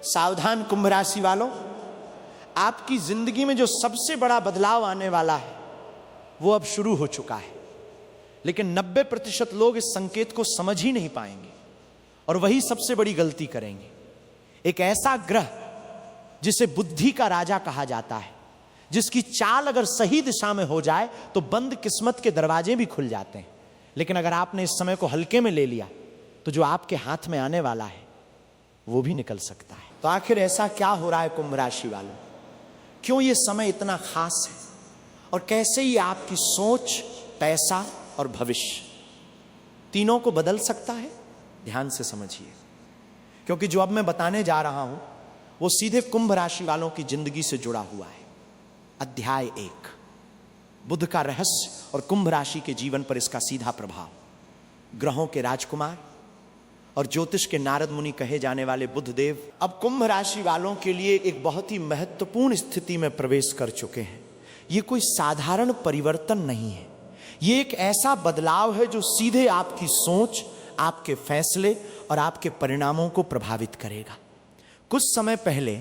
सावधान कुंभ राशि वालों, आपकी जिंदगी में जो सबसे बड़ा बदलाव आने वाला है वो अब शुरू हो चुका है, लेकिन 90% लोग इस संकेत को समझ ही नहीं पाएंगे और वही सबसे बड़ी गलती करेंगे। एक ऐसा ग्रह जिसे बुद्धि का राजा कहा जाता है, जिसकी चाल अगर सही दिशा में हो जाए तो बंद किस्मत के दरवाजे भी खुल जाते हैं, लेकिन अगर आपने इस समय को हल्के में ले लिया तो जो आपके हाथ में आने वाला है वो भी निकल सकता है। तो आखिर ऐसा क्या हो रहा है कुंभ राशि वालों? क्यों ये समय इतना खास है और कैसे ये आपकी सोच, पैसा और भविष्य तीनों को बदल सकता है? ध्यान से समझिए, क्योंकि जो अब मैं बताने जा रहा हूं वो सीधे कुंभ राशि वालों की जिंदगी से जुड़ा हुआ है। अध्याय 1, बुध का रहस्य और कुंभ राशि के जीवन पर इसका सीधा प्रभाव। ग्रहों के राजकुमार और ज्योतिष के नारद मुनि कहे जाने वाले बुधदेव अब कुंभ राशि वालों के लिए एक बहुत ही महत्वपूर्ण स्थिति में प्रवेश कर चुके हैं। ये कोई साधारण परिवर्तन नहीं है, ये एक ऐसा बदलाव है जो सीधे आपकी सोच, आपके फैसले और आपके परिणामों को प्रभावित करेगा। कुछ समय पहले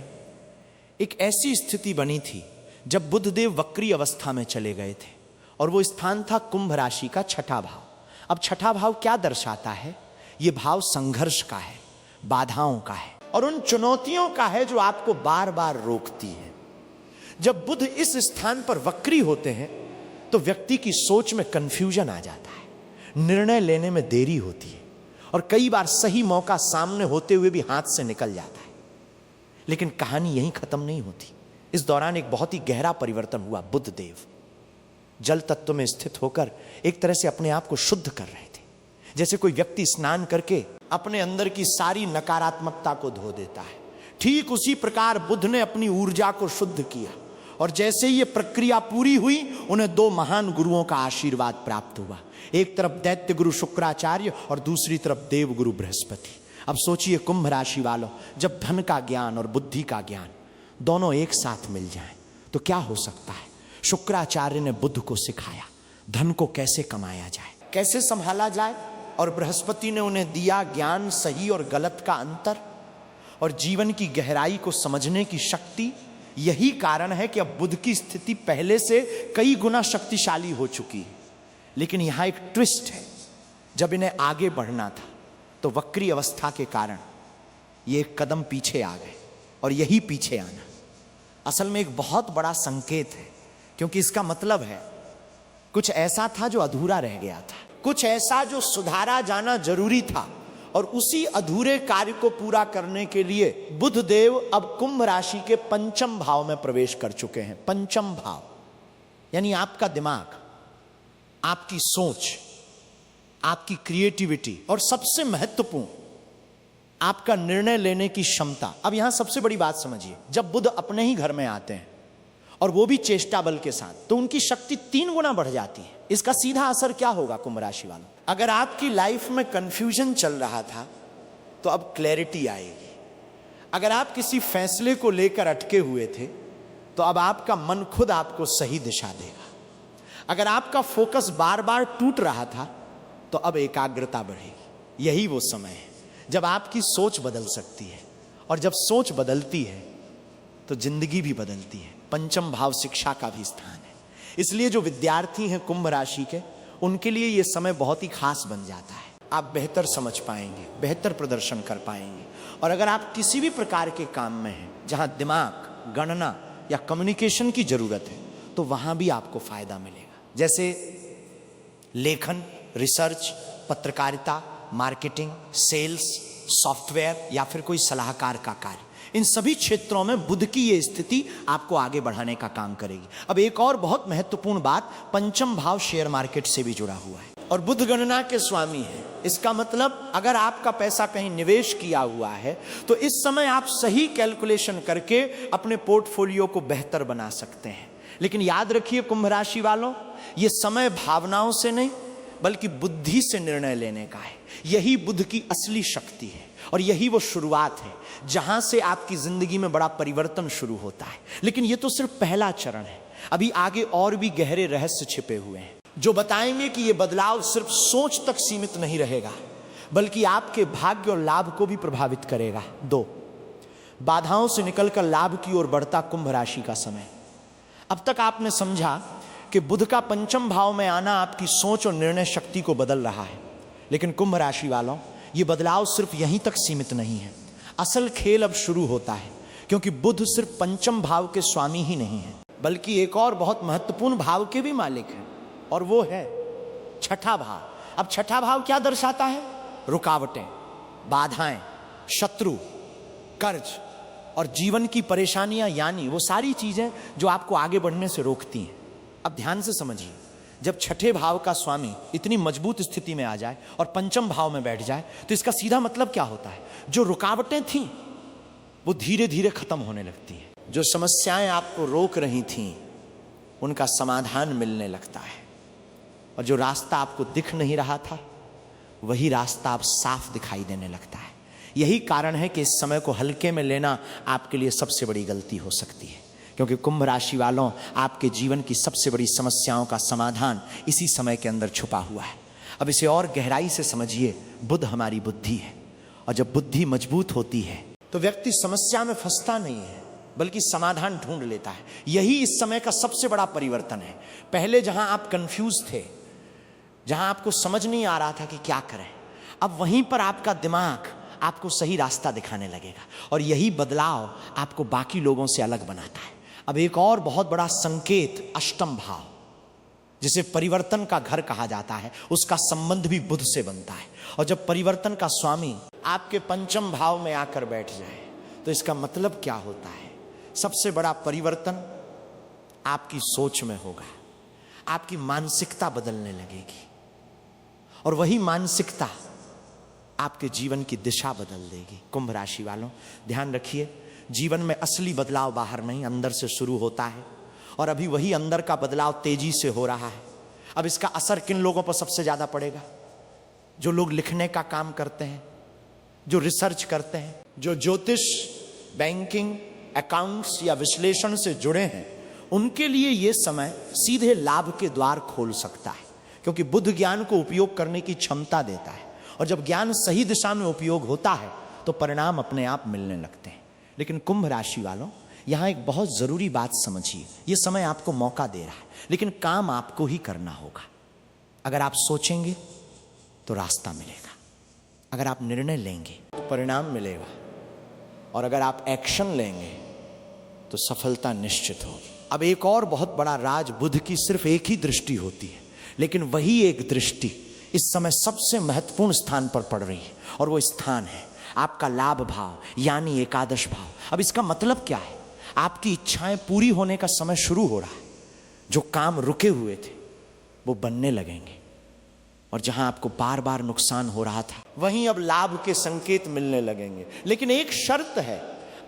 एक ऐसी स्थिति बनी थी जब बुधदेव वक्री अवस्था में चले गए थे और वो स्थान था कुंभ राशि का छठा भाव। अब छठा भाव क्या दर्शाता है? ये भाव संघर्ष का है, बाधाओं का है और उन चुनौतियों का है जो आपको बार बार रोकती है। जब बुध इस स्थान पर वक्री होते हैं तो व्यक्ति की सोच में कंफ्यूजन आ जाता है, निर्णय लेने में देरी होती है और कई बार सही मौका सामने होते हुए भी हाथ से निकल जाता है। लेकिन कहानी यहीं खत्म नहीं होती। इस दौरान एक बहुत ही गहरा परिवर्तन हुआ। बुधदेव जल तत्व में स्थित होकर एक तरह से अपने आप को शुद्ध कर रहे थे, जैसे कोई व्यक्ति स्नान करके अपने अंदर की सारी नकारात्मकता को धो देता है। ठीक उसी प्रकार बुध ने अपनी ऊर्जा को शुद्ध किया और जैसे ही ये प्रक्रिया पूरी हुई उन्हें 2 महान गुरुओं का आशीर्वाद प्राप्त हुआ। एक तरफ दैत्य गुरु शुक्राचार्य और दूसरी तरफ देव गुरु बृहस्पति। अब सोचिए कुंभ राशि वालों, जब धन का ज्ञान और बुद्धि का ज्ञान दोनों एक साथ मिल जाएं तो क्या हो सकता है? शुक्राचार्य ने बुध को सिखाया धन को कैसे कमाया जाए, कैसे संभाला जाए, और बृहस्पति ने उन्हें दिया ज्ञान, सही और गलत का अंतर और जीवन की गहराई को समझने की शक्ति। यही कारण है कि अब बुध की स्थिति पहले से कई गुना शक्तिशाली हो चुकी है। लेकिन यहां एक ट्विस्ट है, जब इन्हें आगे बढ़ना था तो वक्री अवस्था के कारण ये एक कदम पीछे आ गए और यही पीछे आना असल में एक बहुत बड़ा संकेत है, क्योंकि इसका मतलब है कुछ ऐसा था जो अधूरा रह गया था, कुछ ऐसा जो सुधारा जाना जरूरी था और उसी अधूरे कार्य को पूरा करने के लिए बुधदेव अब कुंभ राशि के पंचम भाव में प्रवेश कर चुके हैं। पंचम भाव यानी आपका दिमाग, आपकी सोच, आपकी क्रिएटिविटी और सबसे महत्वपूर्ण आपका निर्णय लेने की क्षमता। अब यहां सबसे बड़ी बात समझिए, जब बुध अपने ही घर में आते हैं और वो भी चेष्टा बल के साथ, तो उनकी शक्ति 3 गुना बढ़ जाती है। इसका सीधा असर क्या होगा कुंभ राशि वालों? अगर आपकी लाइफ में कंफ्यूजन चल रहा था तो अब क्लैरिटी आएगी। अगर आप किसी फैसले को लेकर अटके हुए थे तो अब आपका मन खुद आपको सही दिशा देगा। अगर आपका फोकस बार बार टूट रहा था तो अब एकाग्रता बढ़ेगी। यही वो समय है जब आपकी सोच बदल सकती है और जब सोच बदलती है तो जिंदगी भी बदलती है। पंचम भाव शिक्षा का भी स्थान है, इसलिए जो विद्यार्थी हैं कुंभ राशि के, उनके लिए यह समय बहुत ही खास बन जाता है। आप बेहतर समझ पाएंगे, बेहतर प्रदर्शन कर पाएंगे और अगर आप किसी भी प्रकार के काम में हैं जहां दिमाग, गणना या कम्युनिकेशन की जरूरत है तो वहां भी आपको फायदा मिलेगा। जैसे लेखन, रिसर्च, पत्रकारिता, मार्केटिंग, सेल्स, सॉफ्टवेयर या फिर कोई सलाहकार का कार्य, इन सभी क्षेत्रों में बुध की ये स्थिति आपको आगे बढ़ाने का काम करेगी। अब एक और बहुत महत्वपूर्ण बात, पंचम भाव शेयर मार्केट से भी जुड़ा हुआ है और बुध गणना के स्वामी है। इसका मतलब अगर आपका पैसा कहीं निवेश किया हुआ है तो इस समय आप सही कैलकुलेशन करके अपने पोर्टफोलियो को बेहतर बना सकते हैं। लेकिन याद रखिए कुंभ राशि वालों, ये समय भावनाओं से नहीं बल्कि बुद्धि से निर्णय लेने का है। यही बुध की असली शक्ति है और यही वो शुरुआत है जहां से आपकी जिंदगी में बड़ा परिवर्तन शुरू होता है। लेकिन ये तो सिर्फ पहला चरण है, अभी आगे और भी गहरे रहस्य छिपे हुए हैं जो बताएंगे कि ये बदलाव सिर्फ सोच तक सीमित नहीं रहेगा बल्कि आपके भाग्य और लाभ को भी प्रभावित करेगा। 2, बाधाओं से निकलकर लाभ की ओर बढ़ता कुंभ राशि का समय। अब तक आपने समझा कि बुध का पंचम भाव में आना आपकी सोच और निर्णय शक्ति को बदल रहा है, लेकिन कुंभ राशि वालों, ये बदलाव सिर्फ यहीं तक सीमित नहीं है। असल खेल अब शुरू होता है, क्योंकि बुध सिर्फ पंचम भाव के स्वामी ही नहीं है, बल्कि एक और बहुत महत्वपूर्ण भाव के भी मालिक हैं, और वो है छठा भाव। अब छठा भाव क्या दर्शाता है? रुकावटें, बाधाएं, शत्रु, कर्ज और जीवन की परेशानियां, यानी वो सारी चीजें जो आपको आगे बढ़ने से रोकती हैं। अब ध्यान से समझिए, जब छठे भाव का स्वामी इतनी मजबूत स्थिति में आ जाए और पंचम भाव में बैठ जाए, तो इसका सीधा मतलब क्या होता है? जो रुकावटें थीं वो धीरे धीरे खत्म होने लगती हैं। जो समस्याएं आपको रोक रही थीं उनका समाधान मिलने लगता है, और जो रास्ता आपको दिख नहीं रहा था वही रास्ता अब साफ दिखाई देने लगता है। यही कारण है कि इस समय को हल्के में लेना आपके लिए सबसे बड़ी गलती हो सकती है, क्योंकि कुंभ राशि वालों, आपके जीवन की सबसे बड़ी समस्याओं का समाधान इसी समय के अंदर छुपा हुआ है। अब इसे और गहराई से समझिए। बुध हमारी बुद्धि है, और जब बुद्धि मजबूत होती है तो व्यक्ति समस्या में फंसता नहीं है, बल्कि समाधान ढूंढ लेता है। यही इस समय का सबसे बड़ा परिवर्तन है। पहले जहां आप कंफ्यूज थे, जहां आपको समझ नहीं आ रहा था कि क्या करें, अब वहीं पर आपका दिमाग आपको सही रास्ता दिखाने लगेगा, और यही बदलाव आपको बाकी लोगों से अलग बनाता है। अब एक और बहुत बड़ा संकेत, अष्टम भाव, जिसे परिवर्तन का घर कहा जाता है, उसका संबंध भी बुध से बनता है। और जब परिवर्तन का स्वामी आपके पंचम भाव में आकर बैठ जाए, तो इसका मतलब क्या होता है? सबसे बड़ा परिवर्तन आपकी सोच में होगा। आपकी मानसिकता बदलने लगेगी, और वही मानसिकता आपके जीवन की दिशा बदल देगी। कुंभ राशि वालों, ध्यान रखिए, जीवन में असली बदलाव बाहर नहीं, अंदर से शुरू होता है, और अभी वही अंदर का बदलाव तेजी से हो रहा है। अब इसका असर किन लोगों पर सबसे ज्यादा पड़ेगा? जो लोग लिखने का काम करते हैं, जो रिसर्च करते हैं, जो ज्योतिष, बैंकिंग, अकाउंट्स या विश्लेषण से जुड़े हैं, उनके लिए यह समय सीधे लाभ के द्वार खोल सकता है, क्योंकि बुध ज्ञान को उपयोग करने की क्षमता देता है, और जब ज्ञान सही दिशा में उपयोग होता है तो परिणाम अपने आप मिलने लगते हैं। लेकिन कुंभ राशि वालों, यहां एक बहुत जरूरी बात समझिए। यह समय आपको मौका दे रहा है, लेकिन काम आपको ही करना होगा। अगर आप सोचेंगे तो रास्ता मिलेगा, अगर आप निर्णय लेंगे तो परिणाम मिलेगा, और अगर आप एक्शन लेंगे तो सफलता निश्चित होगी। अब एक और बहुत बड़ा राज, बुध की सिर्फ एक ही दृष्टि होती है, लेकिन वही एक दृष्टि इस समय सबसे महत्वपूर्ण स्थान पर पड़ रही है, और वो स्थान है आपका लाभ भाव, यानी एकादश भाव। अब इसका मतलब क्या है? आपकी इच्छाएं पूरी होने का समय शुरू हो रहा है। जो काम रुके हुए थे वो बनने लगेंगे, और जहां आपको बार बार नुकसान हो रहा था, वहीं अब लाभ के संकेत मिलने लगेंगे। लेकिन एक शर्त है,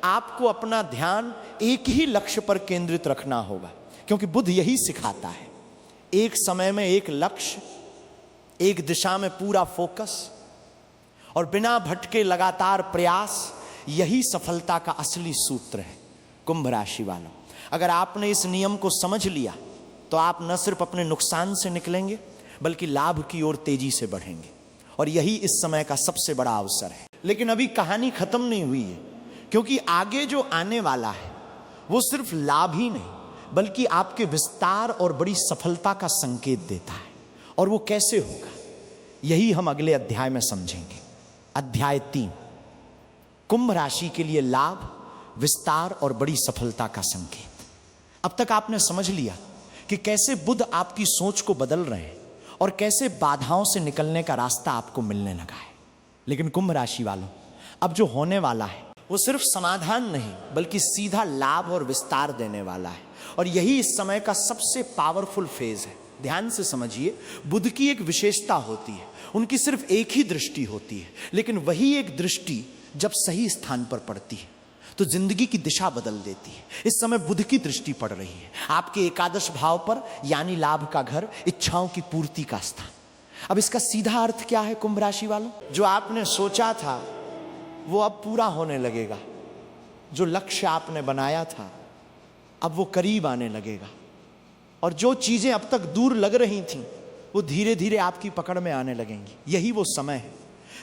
आपको अपना ध्यान एक ही लक्ष्य पर केंद्रित रखना होगा, क्योंकि बुध यही सिखाता है, एक समय में एक लक्ष्य, एक दिशा में पूरा फोकस, और बिना भटके लगातार प्रयास, यही सफलता का असली सूत्र है। कुंभ राशि वालों, अगर आपने इस नियम को समझ लिया तो आप न सिर्फ अपने नुकसान से निकलेंगे, बल्कि लाभ की ओर तेजी से बढ़ेंगे, और यही इस समय का सबसे बड़ा अवसर है। लेकिन अभी कहानी खत्म नहीं हुई है, क्योंकि आगे जो आने वाला है वो सिर्फ लाभ ही नहीं, बल्कि आपके विस्तार और बड़ी सफलता का संकेत देता है। और वो कैसे होगा, यही हम अगले अध्याय में समझेंगे। अध्याय 3, कुंभ राशि के लिए लाभ, विस्तार और बड़ी सफलता का संकेत। अब तक आपने समझ लिया कि कैसे बुध आपकी सोच को बदल रहे हैं, और कैसे बाधाओं से निकलने का रास्ता आपको मिलने लगा है। लेकिन कुंभ राशि वालों, अब जो होने वाला है वो सिर्फ समाधान नहीं, बल्कि सीधा लाभ और विस्तार देने वाला है, और यही इस समय का सबसे पावरफुल फेज है। ध्यान से समझिए, बुध की एक विशेषता होती है, उनकी सिर्फ एक ही दृष्टि होती है, लेकिन वही एक दृष्टि जब सही स्थान पर पड़ती है तो जिंदगी की दिशा बदल देती है। इस समय बुध की दृष्टि पड़ रही है आपके एकादश भाव पर, यानी लाभ का घर, इच्छाओं की पूर्ति का स्थान। अब इसका सीधा अर्थ क्या है कुंभ राशि वालों? जो आपने सोचा था वो अब पूरा होने लगेगा, जो लक्ष्य आपने बनाया था अब वो करीब आने लगेगा, और जो चीजें अब तक दूर लग रही थीं वो धीरे धीरे आपकी पकड़ में आने लगेंगी। यही वो समय है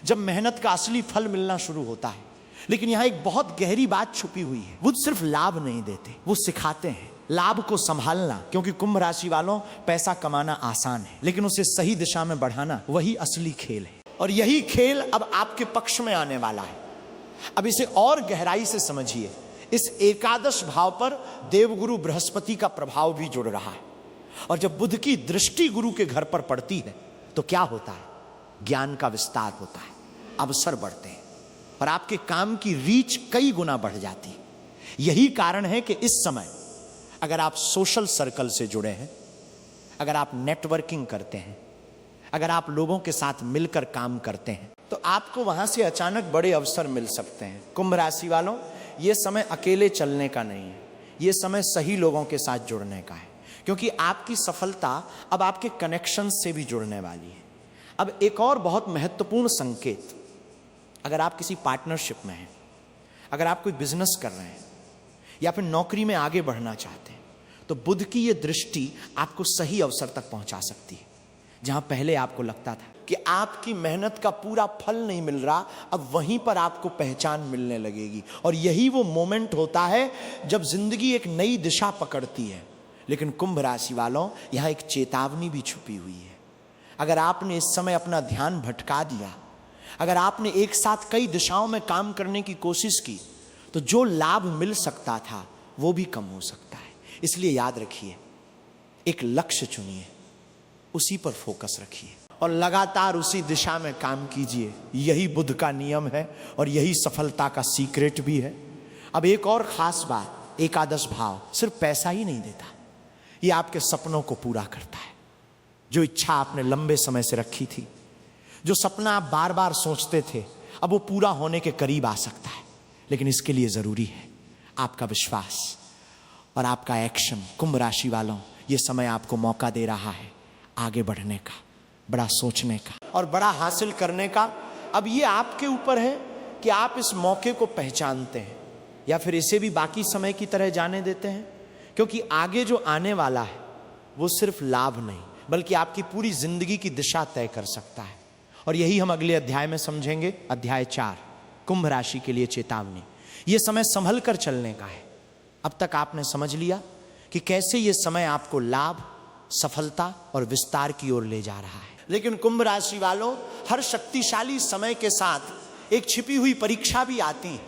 जब मेहनत का असली फल मिलना शुरू होता है, लेकिन यहां एक बहुत गहरी बात छुपी हुई है। बुध सिर्फ लाभ नहीं देते, वो सिखाते हैं लाभ को संभालना। क्योंकि कुंभ राशि वालों, पैसा कमाना आसान है, लेकिन उसे सही दिशा में बढ़ाना वही असली खेल है। और यही खेल अब आपके पक्ष में आने वाला है। अब इसे और गहराई से समझिए। इस एकादश भाव पर देवगुरु बृहस्पति का प्रभाव भी जुड़ रहा है, और जब बुध की दृष्टि गुरु के घर पर पड़ती है तो क्या होता है? ज्ञान का विस्तार होता है, अवसर बढ़ते हैं, और आपके काम की रीच कई गुना बढ़ जाती है। यही कारण है कि इस समय अगर आप सोशल सर्कल से जुड़े हैं, अगर आप नेटवर्किंग करते हैं, अगर आप लोगों के साथ मिलकर काम करते हैं, तो आपको वहां से अचानक बड़े अवसर मिल सकते हैं। कुंभ राशि वालों, यह समय अकेले चलने का नहीं है, यह समय सही लोगों के साथ जुड़ने का है। क्योंकि आपकी सफलता अब आपके कनेक्शन से भी जुड़ने वाली है। अब एक और बहुत महत्वपूर्ण संकेत, अगर आप किसी पार्टनरशिप में हैं, अगर आप कोई बिजनेस कर रहे हैं या फिर नौकरी में आगे बढ़ना चाहते हैं, तो बुध की यह दृष्टि आपको सही अवसर तक पहुंचा सकती है। जहां पहले आपको लगता था कि आपकी मेहनत का पूरा फल नहीं मिल रहा, अब वहीं पर आपको पहचान मिलने लगेगी। और यही वो मोमेंट होता है जब जिंदगी एक नई दिशा पकड़ती है। लेकिन कुंभ राशि वालों, यहां एक चेतावनी भी छुपी हुई है। अगर आपने इस समय अपना ध्यान भटका दिया, अगर आपने एक साथ कई दिशाओं में काम करने की कोशिश की, तो जो लाभ मिल सकता था वो भी कम हो सकता है। इसलिए याद रखिए, एक लक्ष्य चुनिए, उसी पर फोकस रखिए और लगातार उसी दिशा में काम कीजिए। यही बुध का नियम है और यही सफलता का सीक्रेट भी है। अब एक और खास बात, एकादश भाव सिर्फ पैसा ही नहीं देता, ये आपके सपनों को पूरा करता है। जो इच्छा आपने लंबे समय से रखी थी, जो सपना आप बार बार सोचते थे, अब वो पूरा होने के करीब आ सकता है। लेकिन इसके लिए जरूरी है आपका विश्वास और आपका एक्शन। कुंभ राशि वालों, ये समय आपको मौका दे रहा है आगे बढ़ने का, बड़ा सोचने का और बड़ा हासिल करने का। अब ये आपके ऊपर है कि आप इस मौके को पहचानते हैं या फिर इसे भी बाकी समय की तरह जाने देते हैं। क्योंकि आगे जो आने वाला है वो सिर्फ लाभ नहीं, बल्कि आपकी पूरी जिंदगी की दिशा तय कर सकता है। और यही हम अगले अध्याय में समझेंगे। अध्याय 4, कुंभ राशि के लिए चेतावनी। ये समय संभल कर चलने का है। अब तक आपने समझ लिया कि कैसे ये समय आपको लाभ, सफलता और विस्तार की ओर ले जा रहा है। लेकिन कुंभ राशि वालों, हर शक्तिशाली समय के साथ एक छिपी हुई परीक्षा भी आती है,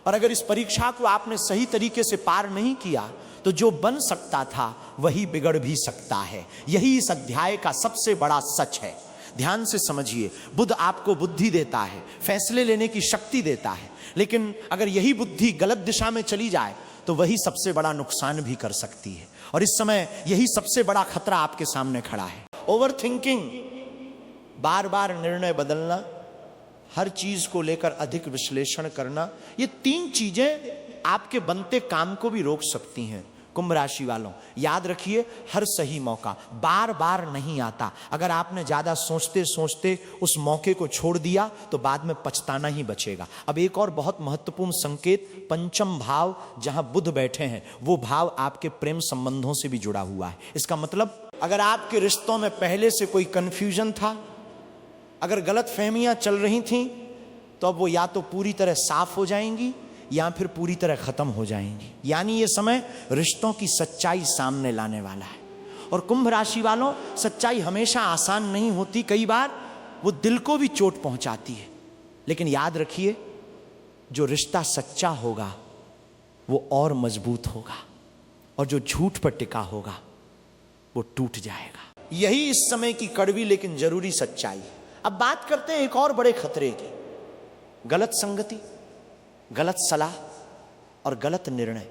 और अगर इस परीक्षा को आपने सही तरीके से पार नहीं किया तो जो बन सकता था वही बिगड़ भी सकता है। यही इस अध्याय का सबसे बड़ा सच है। ध्यान से समझिए, बुध आपको बुद्धि देता है, फैसले लेने की शक्ति देता है, लेकिन अगर यही बुद्धि गलत दिशा में चली जाए तो वही सबसे बड़ा नुकसान भी कर सकती है। और इस समय यही सबसे बड़ा खतरा आपके सामने खड़ा है। ओवर थिंकिंग, बार बार निर्णय बदलना, हर चीज को लेकर अधिक विश्लेषण करना, ये 3 चीजें आपके बनते काम को भी रोक सकती हैं। कुंभ राशि वालों, याद रखिए, हर सही मौका बार बार नहीं आता। अगर आपने ज्यादा सोचते सोचते उस मौके को छोड़ दिया तो बाद में पछताना ही बचेगा। अब एक और बहुत महत्वपूर्ण संकेत, पंचम भाव जहां बुध बैठे हैं, वो भाव आपके प्रेम संबंधों से भी जुड़ा हुआ है। इसका मतलब, अगर आपके रिश्तों में पहले से कोई कंफ्यूजन था, अगर गलत फहमियां चल रही थीं, तो अब वो या तो पूरी तरह साफ हो जाएंगी या फिर पूरी तरह खत्म हो जाएंगी। यानी ये समय रिश्तों की सच्चाई सामने लाने वाला है। और कुंभ राशि वालों, सच्चाई हमेशा आसान नहीं होती, कई बार वो दिल को भी चोट पहुंचाती है। लेकिन याद रखिए, जो रिश्ता सच्चा होगा वो और मजबूत होगा, और जो झूठ पर टिका होगा वो टूट जाएगा। यही इस समय की कड़वी लेकिन जरूरी सच्चाई है। अब बात करते हैं एक और बड़े खतरे की, गलत संगति, गलत सलाह और गलत निर्णय।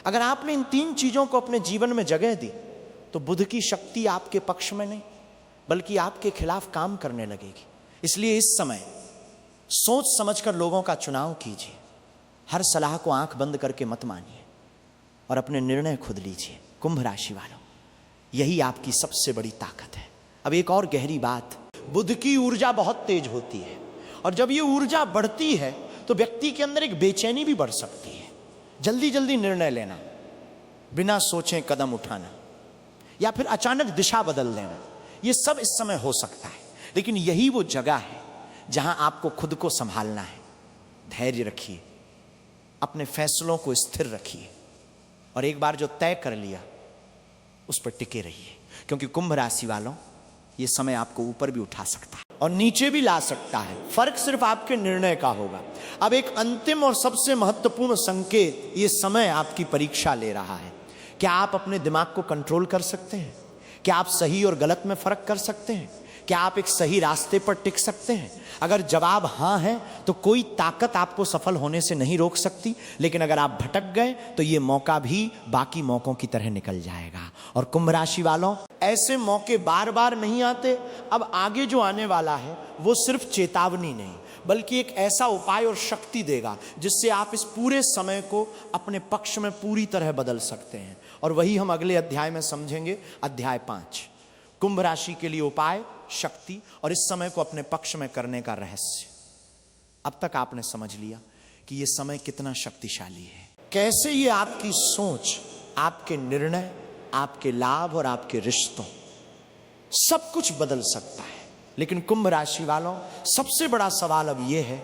अगर आपने इन 3 चीजों को अपने जीवन में जगह दी तो बुध की शक्ति आपके पक्ष में नहीं बल्कि आपके खिलाफ काम करने लगेगी। इसलिए इस समय सोच समझकर लोगों का चुनाव कीजिए। हर सलाह को आंख बंद करके मत मानिए और अपने निर्णय खुद लीजिए। कुंभ राशि वालों, यही आपकी सबसे बड़ी ताकत है। अब एक और गहरी बात, बुध की ऊर्जा बहुत तेज होती है, और जब ये ऊर्जा बढ़ती है तो व्यक्ति के अंदर एक बेचैनी भी बढ़ सकती है। जल्दी जल्दी निर्णय लेना, बिना सोचे कदम उठाना, या फिर अचानक दिशा बदल देना, ये सब इस समय हो सकता है। लेकिन यही वो जगह है जहां आपको खुद को संभालना है, धैर्य रखिए, अपने फैसलों को स्थिर रखिए और एक बार जो तय कर लिया उस पर टिके रहिए, क्योंकि कुंभ राशि वालों ये समय आपको ऊपर भी उठा सकता है और नीचे भी ला सकता है। फर्क सिर्फ आपके निर्णय का होगा। अब एक अंतिम और सबसे महत्वपूर्ण संकेत, ये समय आपकी परीक्षा ले रहा है। क्या आप अपने दिमाग को कंट्रोल कर सकते हैं? क्या आप सही और गलत में फर्क कर सकते हैं? क्या आप एक सही रास्ते पर टिक सकते हैं? अगर जवाब हाँ है तो कोई ताकत आपको सफल होने से नहीं रोक सकती, लेकिन अगर आप भटक गए तो ये मौका भी बाकी मौकों की तरह निकल जाएगा। और कुंभ राशि वालों, ऐसे मौके बार बार नहीं आते। अब आगे जो आने वाला है वो सिर्फ चेतावनी नहीं, बल्कि एक ऐसा उपाय और शक्ति देगा जिससे आप इस पूरे समय को अपने पक्ष में पूरी तरह बदल सकते हैं। और वही हम अगले अध्याय में समझेंगे, अध्याय 5, कुंभ राशि के लिए उपाय, शक्ति और इस समय को अपने पक्ष में करने का रहस्य। अब तक आपने समझ लिया कि यह समय कितना शक्तिशाली है, कैसे ये आपकी सोच, आपके निर्णय, आपके लाभ और आपके रिश्तों सब कुछ बदल सकता है। लेकिन कुंभ राशि वालों, सबसे बड़ा सवाल अब यह है,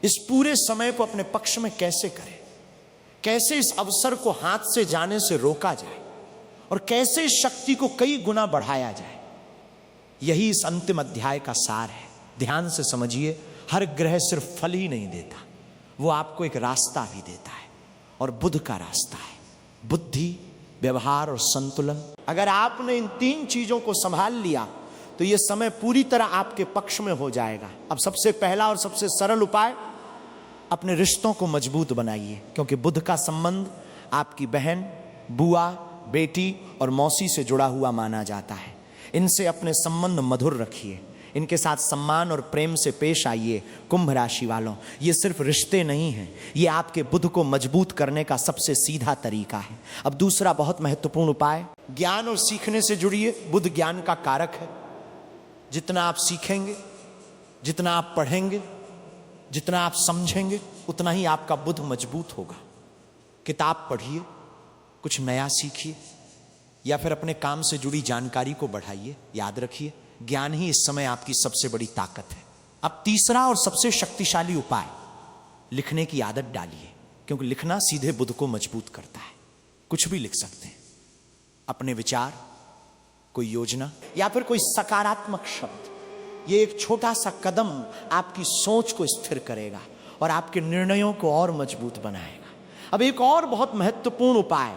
इस पूरे समय को अपने पक्ष में कैसे करें, कैसे इस अवसर को हाथ से जाने से रोका जाए और कैसे इस शक्ति को कई गुना बढ़ाया जाए। यही इस अंतिम अध्याय का सार है। ध्यान से समझिए, हर ग्रह सिर्फ फल ही नहीं देता, वो आपको एक रास्ता भी देता है, और बुध का रास्ता है बुद्धि, व्यवहार और संतुलन। अगर आपने इन 3 चीजों को संभाल लिया तो यह समय पूरी तरह आपके पक्ष में हो जाएगा। अब सबसे पहला और सबसे सरल उपाय, अपने रिश्तों को मजबूत बनाइए, क्योंकि बुध का संबंध आपकी बहन, बुआ, बेटी और मौसी से जुड़ा हुआ माना जाता है। इनसे अपने संबंध मधुर रखिए, इनके साथ सम्मान और प्रेम से पेश आइए। कुंभ राशि वालों, ये सिर्फ रिश्ते नहीं हैं, ये आपके बुध को मजबूत करने का सबसे सीधा तरीका है। अब दूसरा बहुत महत्वपूर्ण उपाय, ज्ञान और सीखने से जुड़िए। बुध ज्ञान का कारक है। जितना आप सीखेंगे, जितना आप पढ़ेंगे, जितना आप समझेंगे, उतना ही आपका बुध मजबूत होगा। किताब पढ़िए, कुछ नया सीखिए, या फिर अपने काम से जुड़ी जानकारी को बढ़ाइए। याद रखिए, ज्ञान ही इस समय आपकी सबसे बड़ी ताकत है। अब तीसरा और सबसे शक्तिशाली उपाय, लिखने की आदत डालिए, क्योंकि लिखना सीधे बुध को मजबूत करता है। कुछ भी लिख सकते हैं, अपने विचार, कोई योजना या फिर कोई सकारात्मक शब्द। ये एक छोटा सा कदम आपकी सोच को स्थिर करेगा और आपके निर्णयों को और मजबूत बनाएगा। अब एक और बहुत महत्वपूर्ण उपाय,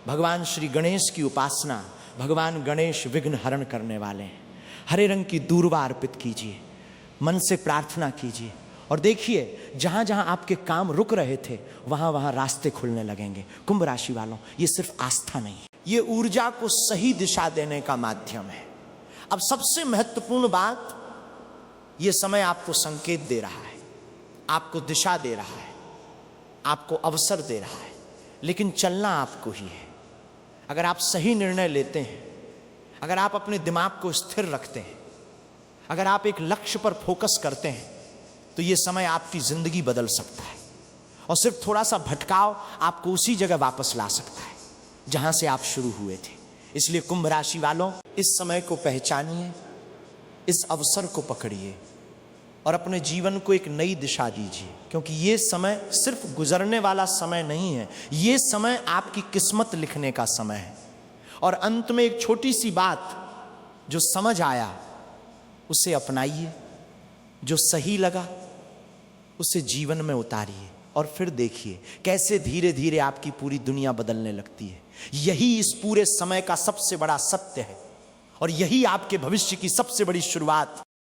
भगवान श्री गणेश की उपासना। भगवान गणेश विघ्न हरण करने वाले हैं। हरे रंग की दूर्वा अर्पित कीजिए, मन से प्रार्थना कीजिए और देखिए, जहां जहां आपके काम रुक रहे थे वहां वहां रास्ते खुलने लगेंगे। कुंभ राशि वालों, ये सिर्फ आस्था नहीं है, ये ऊर्जा को सही दिशा देने का माध्यम है। अब सबसे महत्वपूर्ण बात, ये समय आपको संकेत दे रहा है, आपको दिशा दे रहा है, आपको अवसर दे रहा है, लेकिन चलना आपको ही है। अगर आप सही निर्णय लेते हैं, अगर आप अपने दिमाग को स्थिर रखते हैं, अगर आप एक लक्ष्य पर फोकस करते हैं, तो ये समय आपकी जिंदगी बदल सकता है और सिर्फ थोड़ा सा भटकाव आपको उसी जगह वापस ला सकता है जहां से आप शुरू हुए थे। इसलिए कुंभ राशि वालों, इस समय को पहचानिए, इस अवसर को पकड़िए और अपने जीवन को एक नई दिशा दीजिए, क्योंकि ये समय सिर्फ गुजरने वाला समय नहीं है, ये समय आपकी किस्मत लिखने का समय है। और अंत में एक छोटी सी बात, जो समझ आया उसे अपनाइए, जो सही लगा उसे जीवन में उतारिए और फिर देखिए कैसे धीरे धीरे आपकी पूरी दुनिया बदलने लगती है। यही इस पूरे समय का सबसे बड़ा सत्य है और यही आपके भविष्य की सबसे बड़ी शुरुआत